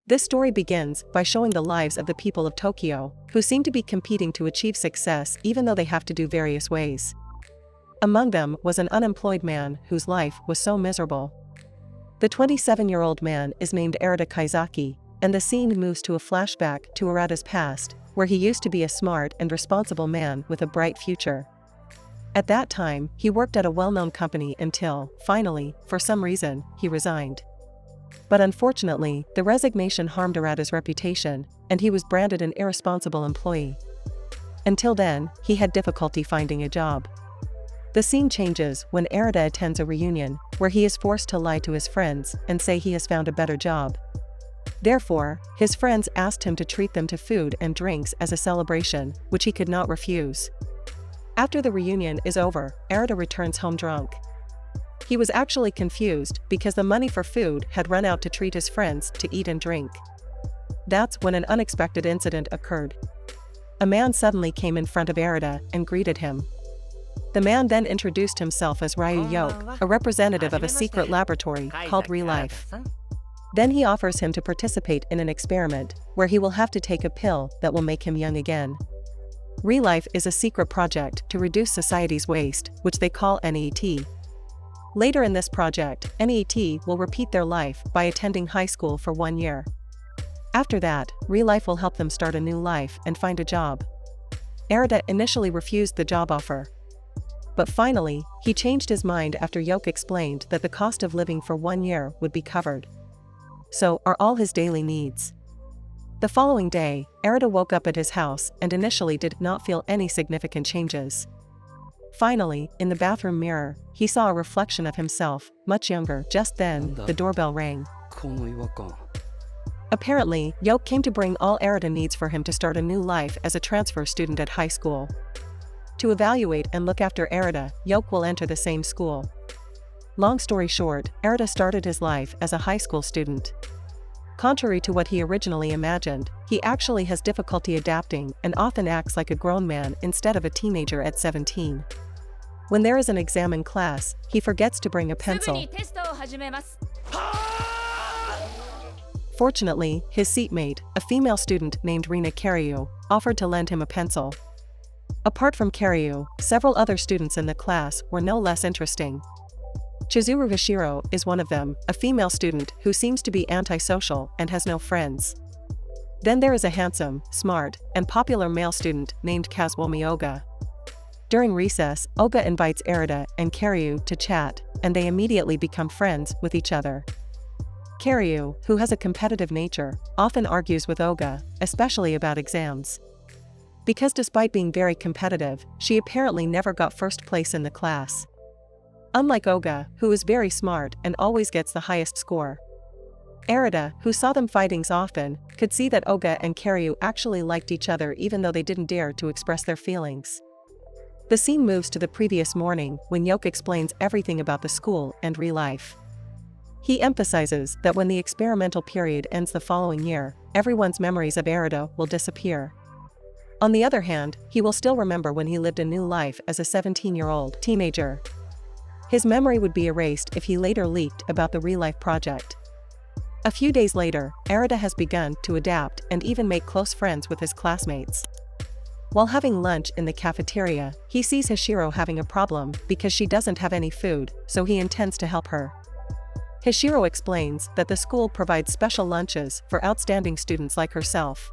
This story begins by showing the lives of the people of Tokyo, who seem to be competing to achieve success even though they have to do various ways. Among them was an unemployed man whose life was so miserable. The 27-year-old man is named Arata Kaizaki, and the scene moves to a flashback to Arata's past, where he used to be a smart and responsible man with a bright future. At that time, he worked at a well-known company until, finally, for some reason, he resigned. But unfortunately, the resignation harmed Arata's reputation, and he was branded an irresponsible employee. Until then, he had difficulty finding a job. The scene changes when Arata attends a reunion, where he is forced to lie to his friends and say he has found a better job. Therefore, his friends asked him to treat them to food and drinks as a celebration, which he could not refuse. After the reunion is over, Arata returns home drunk. He was actually confused because the money for food had run out to treat his friends to eat and drink. That's when an unexpected incident occurred. A man suddenly came in front of Arata and greeted him. The man then introduced himself as Ryu Yoke, a representative of a secret laboratory called ReLIFE. Then he offers him to participate in an experiment, where he will have to take a pill that will make him young again. ReLIFE is a secret project to reduce society's waste, which they call NET. Later in this project, NET will repeat their life by attending high school for 1 year. After that, ReLIFE will help them start a new life and find a job. Arata initially refused the job offer. But finally, he changed his mind after Yoke explained that the cost of living for 1 year would be covered. So are all his daily needs. The following day, Arata woke up at his house and initially did not feel any significant changes. Finally, in the bathroom mirror, he saw a reflection of himself, much younger. Just then, the doorbell rang. Apparently, Yoke came to bring all Arata needs for him to start a new life as a transfer student at high school. To evaluate and look after Arata, Yoke will enter the same school. Long story short, Arata started his life as a high school student. Contrary to what he originally imagined, he actually has difficulty adapting and often acts like a grown man instead of a teenager at 17. When there is an exam in class, he forgets to bring a pencil. Fortunately, his seatmate, a female student named Rina Karyu, offered to lend him a pencil. Apart from Karyu, several other students in the class were no less interesting. Chizuru Hashiro is one of them, a female student who seems to be antisocial and has no friends. Then there is a handsome, smart, and popular male student named Kazuomi Oga. During recess, Oga invites Arata and Karyu to chat, and they immediately become friends with each other. Karyu, who has a competitive nature, often argues with Oga, especially about exams. Because despite being very competitive, she apparently never got first place in the class. Unlike Oga, who is very smart and always gets the highest score. Arata, who saw them fighting often, could see that Oga and Karyu actually liked each other even though they didn't dare to express their feelings. The scene moves to the previous morning when Yoke explains everything about the school and ReLIFE. He emphasizes that when the experimental period ends the following year, everyone's memories of Arata will disappear. On the other hand, he will still remember when he lived a new life as a 17-year-old teenager. His memory would be erased if he later leaked about the ReLIFE project. A few days later, Arata has begun to adapt and even make close friends with his classmates. While having lunch in the cafeteria, he sees Hashiro having a problem because she doesn't have any food, so he intends to help her. Hashiro explains that the school provides special lunches for outstanding students like herself.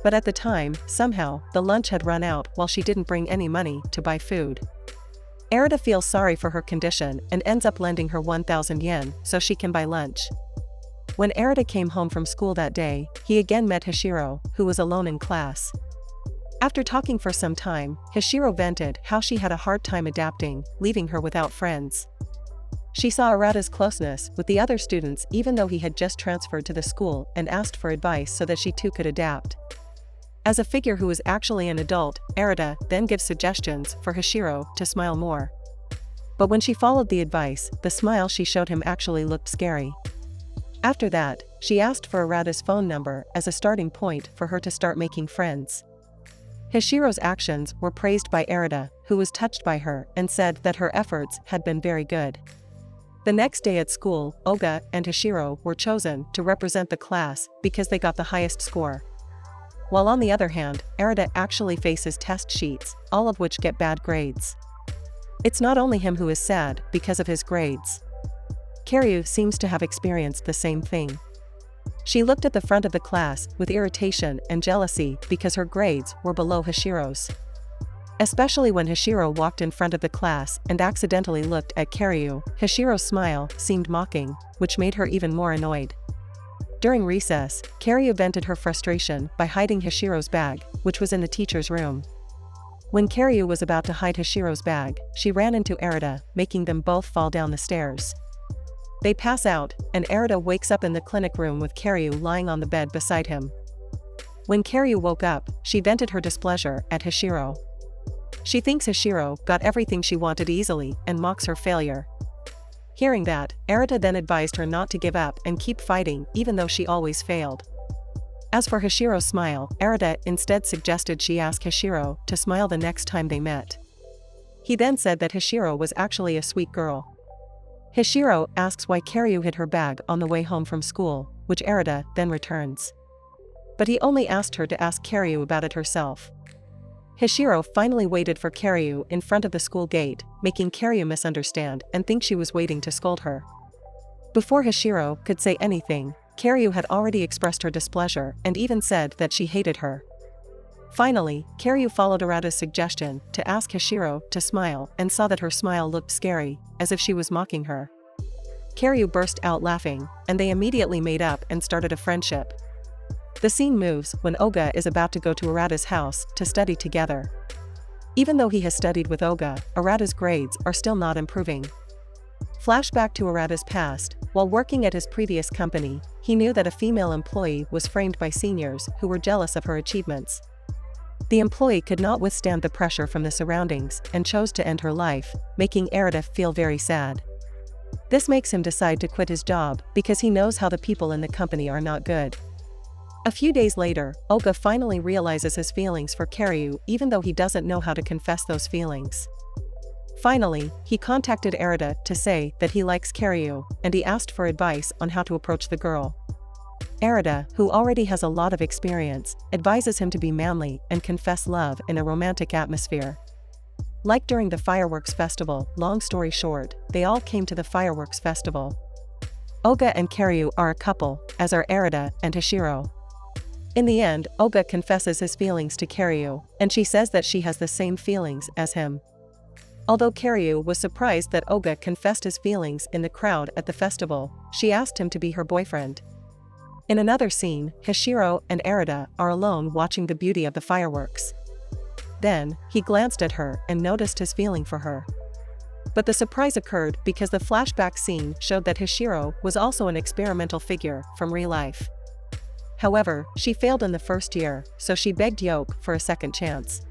But at the time, somehow, the lunch had run out while she didn't bring any money to buy food. Arata feels sorry for her condition and ends up lending her 1,000 yen so she can buy lunch. When Arata came home from school that day, he again met Hashiro, who was alone in class. After talking for some time, Hashiro vented how she had a hard time adapting, leaving her without friends. She saw Arata's closeness with the other students even though he had just transferred to the school and asked for advice so that she too could adapt. As a figure who is actually an adult, Arata then gives suggestions for Hashiro to smile more. But when she followed the advice, the smile she showed him actually looked scary. After that, she asked for Arata's phone number as a starting point for her to start making friends. Hashiro's actions were praised by Arata, who was touched by her and said that her efforts had been very good. The next day at school, Oga and Hashiro were chosen to represent the class because they got the highest score. While on the other hand, Arata actually faces test sheets, all of which get bad grades. It's not only him who is sad because of his grades. Karyu seems to have experienced the same thing. She looked at the front of the class with irritation and jealousy because her grades were below Hashiro's. Especially when Hashiro walked in front of the class and accidentally looked at Karyu, Hashiro's smile seemed mocking, which made her even more annoyed. During recess, Karyu vented her frustration by hiding Hashiro's bag, which was in the teacher's room. When Karyu was about to hide Hashiro's bag, she ran into Arata, making them both fall down the stairs. They pass out, and Arata wakes up in the clinic room with Karyu lying on the bed beside him. When Karyu woke up, she vented her displeasure at Hashiro. She thinks Hashiro got everything she wanted easily and mocks her failure. Hearing that, Arata then advised her not to give up and keep fighting even though she always failed. As for Hashiro's smile, Arata instead suggested she ask Hashiro to smile the next time they met. He then said that Hashiro was actually a sweet girl. Hashiro asks why Karyu hid her bag on the way home from school, which Arata then returns. But he only asked her to ask Karyu about it herself. Hashiro finally waited for Karyu in front of the school gate, making Karyu misunderstand and think she was waiting to scold her. Before Hashiro could say anything, Karyu had already expressed her displeasure and even said that she hated her. Finally, Karyu followed Arata's suggestion to ask Hashiro to smile and saw that her smile looked scary, as if she was mocking her. Karyu burst out laughing, and they immediately made up and started a friendship. The scene moves when Oga is about to go to Arata's house to study together. Even though he has studied with Oga, Arata's grades are still not improving. Flashback to Arata's past, while working at his previous company, he knew that a female employee was framed by seniors who were jealous of her achievements. The employee could not withstand the pressure from the surroundings and chose to end her life, making Arata feel very sad. This makes him decide to quit his job because he knows how the people in the company are not good. A few days later, Oga finally realizes his feelings for Karyu even though he doesn't know how to confess those feelings. Finally, he contacted Arata to say that he likes Karyu, and he asked for advice on how to approach the girl. Arata, who already has a lot of experience, advises him to be manly and confess love in a romantic atmosphere. Like during the fireworks festival, long story short, they all came to the fireworks festival. Oga and Karyu are a couple, as are Arata and Hashiro. In the end, Oga confesses his feelings to Karyu, and she says that she has the same feelings as him. Although Karyu was surprised that Oga confessed his feelings in the crowd at the festival, she asked him to be her boyfriend. In another scene, Hashiro and Arata are alone watching the beauty of the fireworks. Then, he glanced at her and noticed his feeling for her. But the surprise occurred because the flashback scene showed that Hashiro was also an experimental figure from ReLIFE. However, she failed in the first year, so she begged Yoke for a second chance.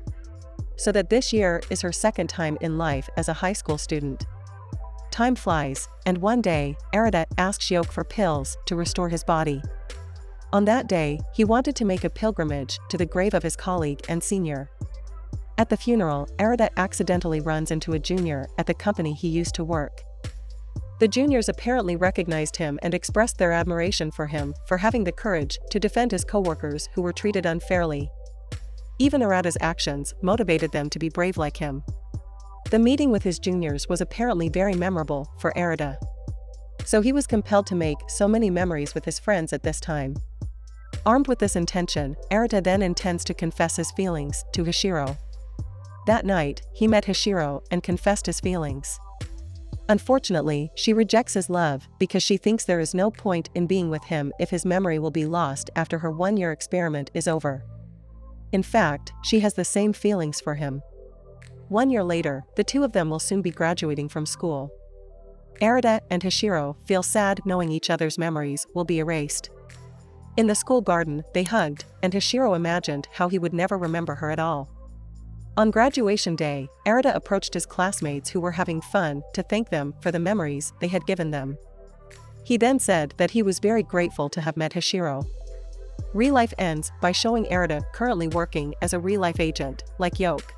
So that this year is her second time in life as a high school student. Time flies, and one day, Arata asks Yoke for pills to restore his body. On that day, he wanted to make a pilgrimage to the grave of his colleague and senior. At the funeral, Arata accidentally runs into a junior at the company he used to work. The juniors apparently recognized him and expressed their admiration for him for having the courage to defend his coworkers who were treated unfairly. Even Arata's actions motivated them to be brave like him. The meeting with his juniors was apparently very memorable for Arata. So he was compelled to make so many memories with his friends at this time. Armed with this intention, Arata then intends to confess his feelings to Hashiro. That night, he met Hashiro and confessed his feelings. Unfortunately, she rejects his love because she thinks there is no point in being with him if his memory will be lost after her one-year experiment is over. In fact, she has the same feelings for him. 1 year later, the two of them will soon be graduating from school. Arata and Hashiro feel sad knowing each other's memories will be erased. In the school garden, they hugged, and Hashiro imagined how he would never remember her at all. On graduation day, Arata approached his classmates who were having fun to thank them for the memories they had given them. He then said that he was very grateful to have met Hashiro. ReLIFE ends by showing Arata currently working as a ReLIFE agent, like Yoke.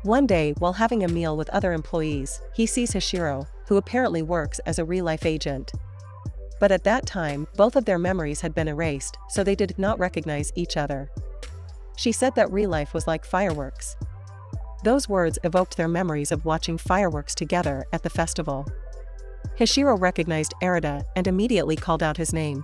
One day, while having a meal with other employees, he sees Hashiro, who apparently works as a ReLIFE agent. But at that time, both of their memories had been erased, so they did not recognize each other. She said that ReLIFE was like fireworks. Those words evoked their memories of watching fireworks together at the festival. Hashiro recognized Arata and immediately called out his name.